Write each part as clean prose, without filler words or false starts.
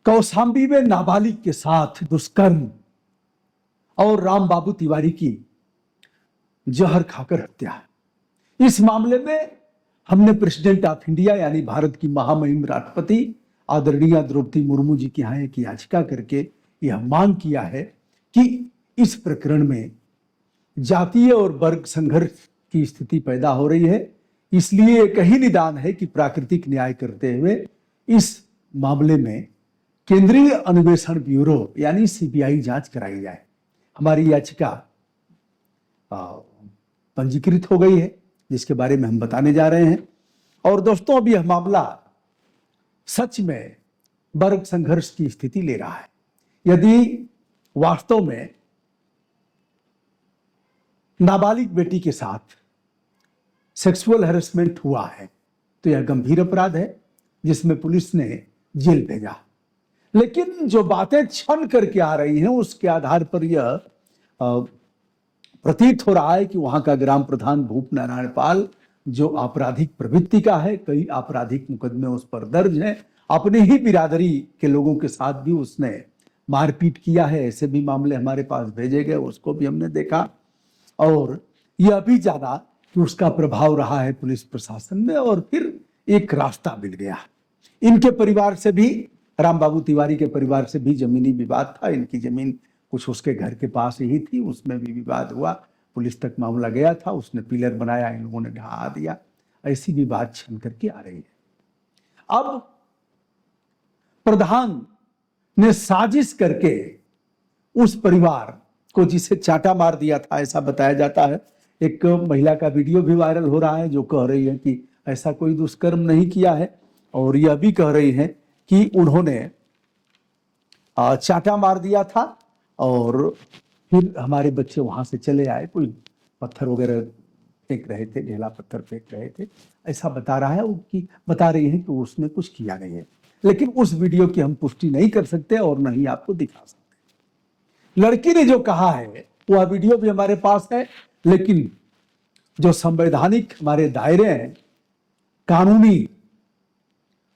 कौशाम्बी में नाबालिग के साथ दुष्कर्म और राम बाबू तिवारी की जहर खाकर हत्या। इस मामले में हमने प्रेसिडेंट ऑफ इंडिया यानी भारत की महामहिम राष्ट्रपति आदरणीय द्रौपदी मुर्मू जी के यहाँ एक याचिका करके यह मांग किया है कि इस प्रकरण में जातीय और वर्ग संघर्ष की स्थिति पैदा हो रही है, इसलिए एक ही निदान है कि प्राकृतिक न्याय करते हुए इस मामले में केंद्रीय अन्वेषण ब्यूरो यानी सीबीआई जांच कराई जाए। हमारी याचिका पंजीकृत हो गई है, जिसके बारे में हम बताने जा रहे हैं। और दोस्तों, अब यह मामला सच में वर्ग संघर्ष की स्थिति ले रहा है। यदि वास्तव में नाबालिग बेटी के साथ सेक्सुअल हैरेसमेंट हुआ है तो यह गंभीर अपराध है जिसमें पुलिस ने जेल भेजा। लेकिन जो बातें छन करके आ रही हैं उसके आधार पर यह प्रतीत हो रहा है कि वहां का ग्राम प्रधान भूप नारायण पाल जो आपराधिक प्रवृत्ति का है, कई आपराधिक मुकदमे उस पर दर्ज हैं, अपने ही बिरादरी के लोगों के साथ भी उसने मारपीट किया है। ऐसे भी मामले हमारे पास भेजे गए, उसको भी हमने देखा। और यह भी जाना कि उसका प्रभाव रहा है पुलिस प्रशासन में और फिर एक रास्ता मिल गया। इनके परिवार से भी, राम बाबू तिवारी के परिवार से भी जमीनी विवाद था। इनकी जमीन कुछ उसके घर के पास ही थी, उसमें भी विवाद हुआ, पुलिस तक मामला गया था, उसने पिलर बनाया, इन लोगों ने ढहा दिया। ऐसी भी बात छन करके आ रही है। अब प्रधान ने साजिश करके उस परिवार को जिसे चाटा मार दिया था, ऐसा बताया जाता है। एक महिला का वीडियो भी वायरल हो रहा है जो कह रही है कि ऐसा कोई दुष्कर्म नहीं किया है, और यह भी कह रही है कि उन्होंने चाटा मार दिया था और फिर हमारे बच्चे वहां से चले आए, कोई पत्थर वगैरह फेंक रहे थे, ढेला पत्थर फेंक रहे थे, ऐसा बता रहा है। कि बता रही है कि उसने कुछ किया नहीं है, लेकिन उस वीडियो की हम पुष्टि नहीं कर सकते और नहीं आपको दिखा सकते। लड़की ने जो कहा है वह वीडियो भी हमारे पास है, लेकिन जो संवैधानिक हमारे दायरे हैं, कानूनी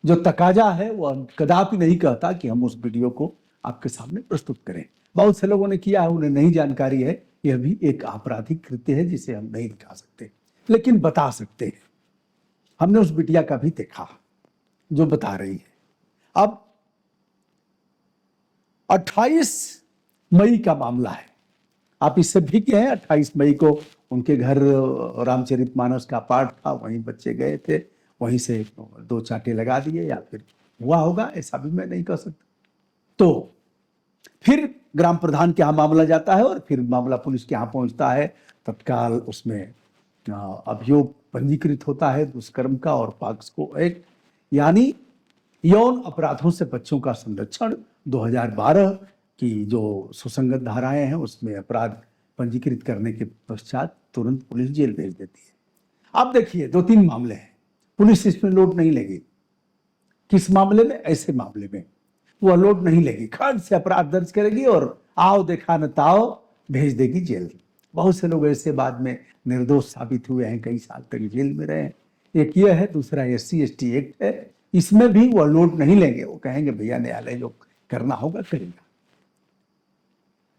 जो तकाजा है, वह कदापि नहीं कहता कि हम उस वीडियो को आपके सामने प्रस्तुत करें। बहुत से लोगों ने किया है, उन्हें नहीं जानकारी है। यह भी एक आपराधिक कृत्य है जिसे हम नहीं दिखा सकते, लेकिन बता सकते हैं। हमने उस बिटिया का भी देखा जो बता रही है। अब 28 मई का मामला है, आप इससे भी गए हैं। 28 मई को उनके घर रामचरितमानस का पाठ था, वहीं बच्चे गए थे, वहीं से 2 चांटे लगा दिए, या फिर हुआ होगा, ऐसा भी मैं नहीं कह सकता। तो फिर ग्राम प्रधान के यहाँ मामला जाता है और फिर मामला पुलिस के यहाँ पहुंचता है। तत्काल उसमें अभियोग पंजीकृत होता है दुष्कर्म का और पॉक्सो एक्ट यानी यौन अपराधों से बच्चों का संरक्षण 2012 की जो सुसंगत धाराएं हैं उसमें अपराध पंजीकृत करने के पश्चात तुरंत पुलिस जेल भेज देती है। अब देखिए 2-3 मामले हैं, पुलिस इसमें लोड नहीं लेगी। किस मामले में? ऐसे मामले में वह लोड नहीं लेगी, खट से अपराध दर्ज करेगी और आओ देखा न ताओ भेज देगी जेल। बहुत से लोग ऐसे बाद में निर्दोष साबित हुए हैं, कई साल तक जेल में रहे हैं। एक ये है, दूसरा SC/ST एक्ट है, इसमें भी वह लोड नहीं लेंगे। वो कहेंगे भैया न्यायालय जो करना होगा करेगा।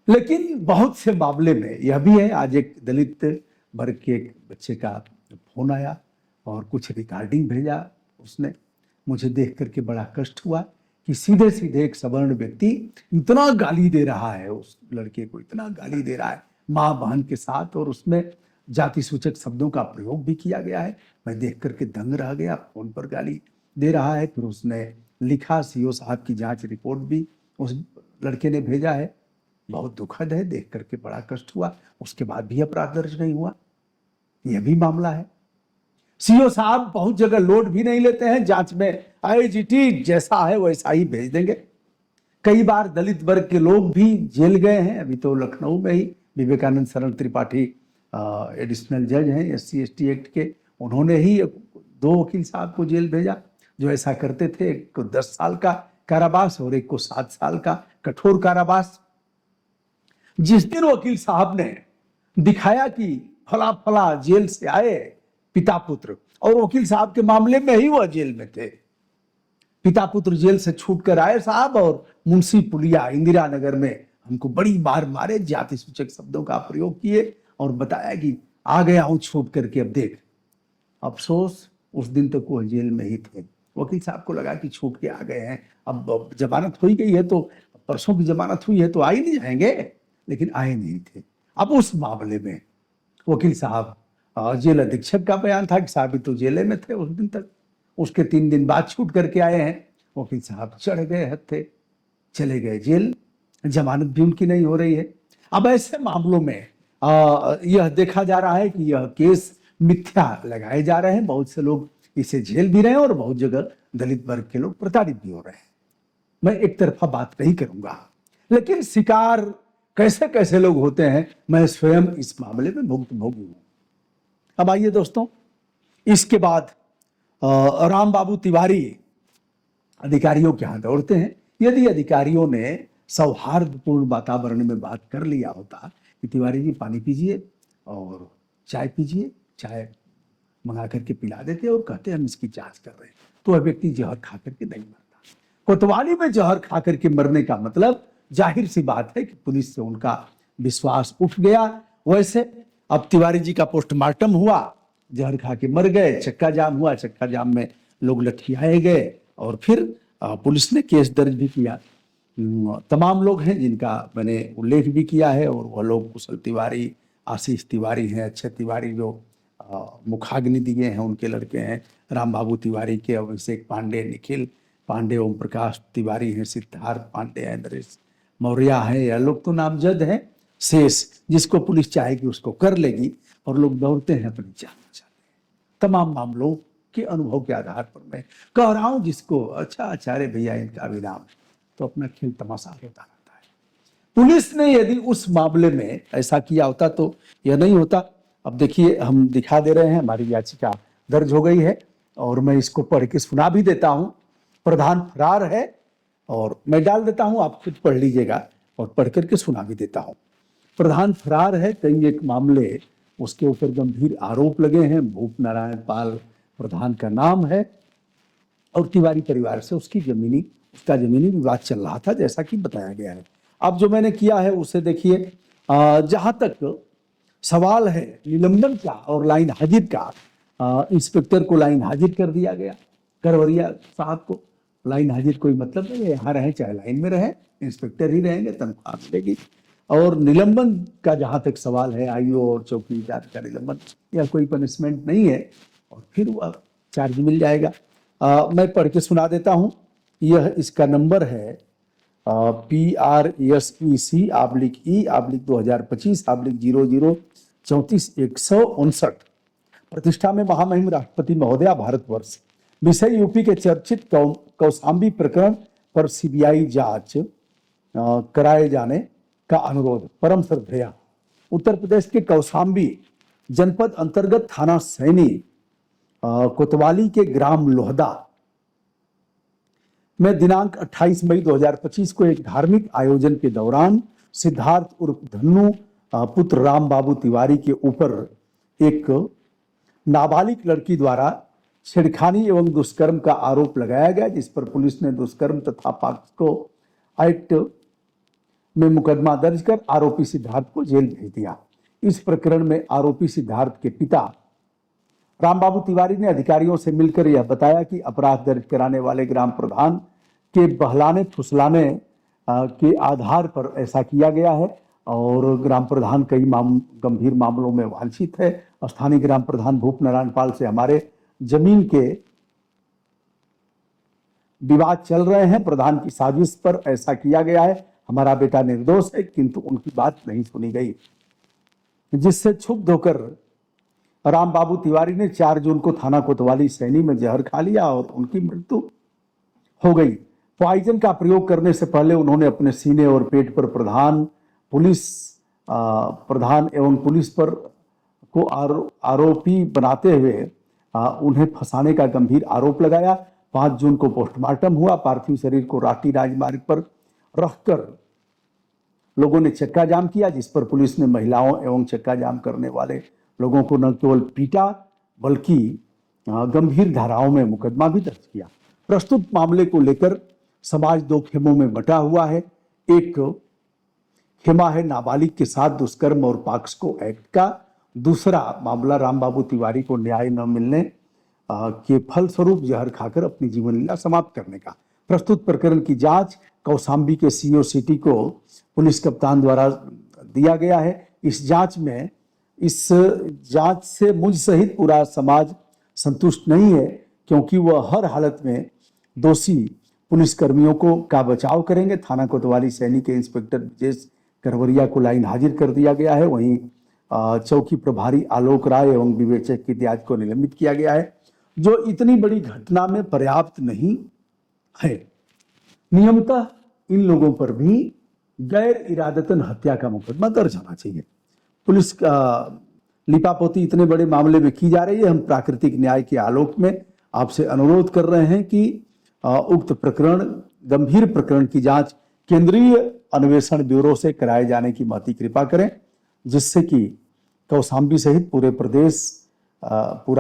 लेकिन बहुत से मामले में यह भी है। आज एक दलित वर्ग के एक बच्चे का फोन आया और कुछ रिकॉर्डिंग भेजा उसने, मुझे देख करके बड़ा कष्ट हुआ कि सीधे सीधे एक सवर्ण व्यक्ति इतना गाली दे रहा है, उस लड़के को इतना गाली दे रहा है माँ बहन के साथ, और उसमें जाति सूचक शब्दों का प्रयोग भी किया गया है। मैं देख करके दंग रह गया, फोन पर गाली दे रहा है। फिर उसने लिखा, CO साहब की जांच रिपोर्ट भी उस लड़के ने भेजा है। बहुत दुखद है, देख करके बड़ा कष्ट हुआ। उसके बाद भी अपराध दर्ज नहीं हुआ, यह भी मामला है। CO साहब बहुत जगह लोड भी नहीं लेते हैं, जांच में IGT जैसा है वैसा ही भेज देंगे। कई बार दलित वर्ग के लोग भी जेल गए हैं। अभी तो लखनऊ में ही विवेकानंद शरण त्रिपाठी एडिशनल जज हैं SC/ST एक्ट के, उन्होंने ही 2 वकील साहब को जेल भेजा जो ऐसा करते थे। एक को 10 साल का कारावास और एक को 7 साल का कठोर कारावास। जिस दिन वकील साहब ने दिखाया कि फला फला जेल से आए पिता पुत्र, और वकील साहब के मामले में ही वह जेल में थे, पिता पुत्र जेल से छूट कर आए साहब, और मुंशी पुलिया इंदिरा नगर में हमको बड़ी बार मारे, जाति सूचक शब्दों का प्रयोग किए और बताया कि आ गया हूं छूट करके, अब देख। अफसोस उस दिन तक वो जेल में ही थे। वकील साहब को लगा कि छूट के आ गए हैं, अब जमानत हो ही गई है, तो परसों की जमानत हुई है तो आ ही नहीं जाएंगे, लेकिन आए नहीं थे। अब उस मामले में वकील साहब, जेल अधीक्षक का बयान था कि साहब तो जेल में थे उस दिन तक, उसके 3 दिन बाद छूट करके आए हैं। वकील साहब चढ़ गए हत्थे, चले गए जेल, जमानत भी उनकी नहीं हो रही है। अब ऐसे मामलों में यह देखा जा रहा है कि यह केस मिथ्या लगाए जा रहे हैं, बहुत से लोग इसे झेल भी रहे हैं और बहुत जगह दलित वर्ग के लोग प्रताड़ित भी हो रहे हैं। मैं एक तरफा बात नहीं करूंगा, लेकिन शिकार कैसे कैसे लोग होते हैं, मैं स्वयं इस मामले में भुक्तभोगी हूं। अब आइए दोस्तों, इसके बाद राम बाबू तिवारी अधिकारियों के यहां दौड़ते हैं। यदि अधिकारियों ने सौहार्दपूर्ण वातावरण में बात कर लिया होता कि तिवारी जी पानी पीजिए और चाय पीजिए, चाय मंगा करके पिला देते और कहते हम इसकी जांच कर रहे हैं, तो वह व्यक्ति जहर खा करके नहीं मरता। कोतवाली में जहर खा करके मरने का मतलब जाहिर सी बात है कि पुलिस से उनका विश्वास उठ गया। वैसे अब तिवारी जी का पोस्टमार्टम हुआ, जहर खा के मर गए, चक्का जाम हुआ, चक्का जाम में लोग लठियाए गए और फिर पुलिस ने केस दर्ज भी किया। तमाम लोग हैं जिनका मैंने उल्लेख भी किया है, और वह लोग कुशल तिवारी, आशीष तिवारी हैं, अक्षय तिवारी जो मुखाग्नि दिए हैं उनके लड़के हैं, राम बाबू तिवारी के अभिषेक पांडे, निखिल पांडे, ओम प्रकाश तिवारी हैं, सिद्धार्थ पांडे हैं, नरेश मौर्य है, यह लोग तो नामजद हैं। शेष जिसको पुलिस चाहेगी उसको कर लेगी, और लोग दौड़ते हैं अपनी जान बचाने। तमाम मामलों के अनुभव के आधार पर मैं कह रहा हूं, जिसको अच्छा आचार्य भैया इनका भी नाम, तो अपना खेल तमाशा होता रहता है। पुलिस ने यदि उस मामले में ऐसा किया होता तो यह नहीं होता। अब देखिए, हम दिखा दे रहे हैं, हमारी याचिका दर्ज हो गई है और मैं इसको पढ़ के सुना भी देता हूं। प्रधान फरार है, और मैं डाल देता हूं, आप खुद पढ़ लीजिएगा, और पढ़ करके सुना भी देता हूं। प्रधान फरार है, कई एक मामले उसके ऊपर गंभीर आरोप लगे हैं। भूप नारायण पाल प्रधान का नाम है, और तिवारी परिवार से उसका जमीनी विवाद चल रहा था, जैसा कि बताया गया है। अब जो मैंने किया है उसे देखिए। जहां तक सवाल है निलंबन का और लाइन हाजिर का, इंस्पेक्टर को लाइन हाजिर कर दिया गया, करवरिया साहब को। लाइन हाजिर कोई मतलब नहीं है, यहाँ रहे चाहे लाइन में रहे, इंस्पेक्टर ही रहेंगे, तनख्वाह मिलेगी। और निलंबन का जहां तक सवाल है, आईओ और चौकीदार का निलंबन, या कोई पनिशमेंट नहीं है, और फिर वह चार्ज मिल जाएगा। मैं पढ़ के सुना देता हूं। यह इसका नंबर है PRSEC/E/2025/00341159। प्रतिष्ठा में महामहिम राष्ट्रपति महोदया भारतवर्ष। विषय यूपी के चर्चित कौशाम्बी प्रकरण पर सीबीआई जांच कराए जाने का अनुरोध। परम श्रद्धेया। उत्तर प्रदेश के कौशाम्बी जनपद अंतर्गत थाना सैनी कोतवाली के ग्राम लोहदा में दिनांक 28 मई 2025 को एक धार्मिक आयोजन के दौरान सिद्धार्थ उर्फ धन्नू पुत्र राम बाबू तिवारी के ऊपर एक नाबालिग लड़की द्वारा छेड़खानी एवं दुष्कर्म का आरोप लगाया गया, जिस पर पुलिस ने दुष्कर्म तथा पॉक्सो एक्ट में मुकदमा दर्ज कर आरोपी सिद्धार्थ को जेल भेज दिया। इस प्रकरण में आरोपी सिद्धार्थ के पिता राम बाबू तिवारी ने अधिकारियों से मिलकर यह बताया कि अपराध दर्ज कराने वाले ग्राम प्रधान के बहलाने फुसलाने के आधार पर ऐसा किया गया है, और ग्राम प्रधान कई गंभीर मामलों में वांछित है। स्थानीय ग्राम प्रधान भूप नारायण पाल से हमारे जमीन के विवाद चल रहे हैं, प्रधान की साजिश पर ऐसा किया गया है, हमारा बेटा निर्दोष है, किंतु उनकी बात नहीं सुनी गई, जिससे क्षुब्ध होकर राम बाबू तिवारी ने 4 जून को थाना कोतवाली सैनी में जहर खा लिया और उनकी मृत्यु हो गई। पॉइजन का प्रयोग करने से पहले उन्होंने अपने सीने और पेट पर प्रधान एवं पुलिस पर को आरोपी बनाते हुए उन्हें फंसाने का गंभीर आरोप लगाया। 5 जून को पोस्टमार्टम हुआ। पार्थिव शरीर को राठी राजमार्ग पर रखकर लोगों ने चक्का जाम किया, जिस पर पुलिस ने महिलाओं एवं चक्का जाम करने वाले लोगों को न केवल पीटा बल्कि गंभीर धाराओं में मुकदमा भी दर्ज किया। प्रस्तुत मामले को लेकर समाज दो खेमों में बटा हुआ है। एक खेमा है नाबालिग के साथ दुष्कर्म और पॉक्सो एक्ट का, दूसरा मामला रामबाबू तिवारी को न्याय न मिलने के फलस्वरूप जहर खाकर अपनी जीवन लीला समाप्त करने का। प्रस्तुत प्रकरण की जांच कौशाम्बी के सीओ सिटी को पुलिस कप्तान द्वारा दिया गया है। इस जांच से मुझ सहित पूरा समाज संतुष्ट नहीं है, क्योंकि वह हर हालत में दोषी पुलिस कर्मियों का बचाव करेंगे। थाना कोतवाली सैनिक के इंस्पेक्टर विजेश करवरिया को लाइन हाजिर कर दिया गया है। वहीं चौकी प्रभारी आलोक राय एवं विवेचक इत्यादि को निलंबित किया गया है, जो इतनी बड़ी घटना में पर्याप्त नहीं है। नियमतः इन लोगों पर भी गैर इरादतन हत्या का मुकदमा दर्ज होना चाहिए। पुलिस का लिपापोती इतने बड़े मामले में की जा रही है। हम प्राकृतिक न्याय के आलोक में आपसे अनुरोध कर रहे हैं कि उक्त गंभीर प्रकरण की जांच केंद्रीय अन्वेषण ब्यूरो से कराए जाने की महती कृपा करें, जिससे कि कौशाम्बी सहित पूरा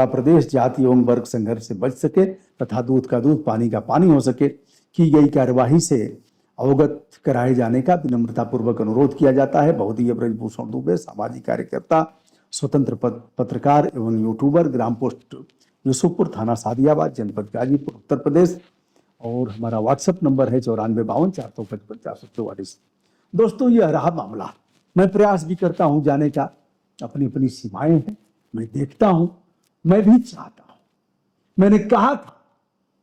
प्रदेश जाति एवं वर्ग संघर्ष से बच सके तथा दूध का दूध पानी का पानी हो सके। की गई कार्यवाही से अवगत कराए जाने का विनम्रता पूर्वक अनुरोध किया जाता है। बहुदीय ब्रजभूषण दुबे, सामाजिक कार्यकर्ता, स्वतंत्र पत्रकार एवं यूट्यूबर, ग्राम पोस्ट यूसुफपुर, थाना सादियाबाद, जनपद गाजीपुर, उत्तर प्रदेश। और हमारा व्हाट्सएप नंबर है 9452455444। दोस्तों, यह रहा मामला। मैं प्रयास भी करता हूं जाने का, अपनी अपनी सीमाएं हैं, मैं देखता हूं, मैं भी चाहता हूं। मैंने कहा था,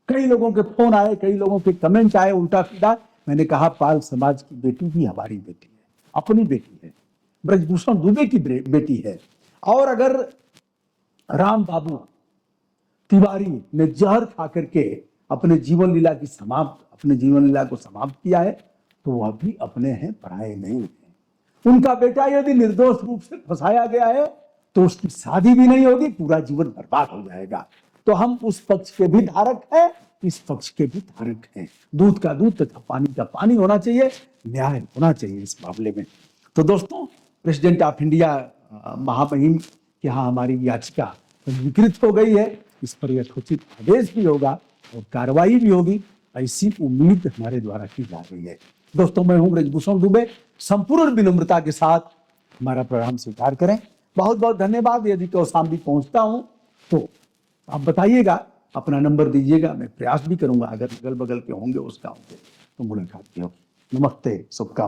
कई लोगों के फोन आए, कई लोगों के कमेंट आए उल्टा सीधा। मैंने कहा पाल समाज की बेटी भी हमारी बेटी है, अपनी बेटी है, ब्रजभूषण दुबे की बेटी है। और अगर राम बाबू तिवारी ने जहर खा करके अपने जीवन लीला को समाप्त किया है, तो वह भी अपने हैं, पराये नहीं है। उनका बेटा यदि निर्दोष रूप से फंसाया गया है तो उसकी शादी भी नहीं होगी, पूरा जीवन बर्बाद हो जाएगा। तो हम उस पक्ष के भी धारक हैं, इस पक्ष के भी धारक हैं। दूध का दूध तथा पानी का पानी होना चाहिए, न्याय होना चाहिए इस मामले में। तो दोस्तों, प्रेसिडेंट ऑफ इंडिया महामहिम के यहाँ हमारी याचिका पंजीकृत हो गई है। इस पर यथोचित आदेश भी होगा और कार्रवाई भी होगी, ऐसी उम्मीद हमारे द्वारा की जा रही है। दोस्तों, मैं हूं ब्रजभूषण दुबे। संपूर्ण विनम्रता के साथ हमारा प्रोग्राम स्वीकार करें। बहुत बहुत धन्यवाद। यदि कौशाम्बी पहुंचता हूं तो आप बताइएगा, अपना नंबर दीजिएगा, मैं प्रयास भी करूंगा, अगर अगल बगल के होंगे उस गांव के तो मुलाकात की होगी। नमस्ते, शुभकामनाएं।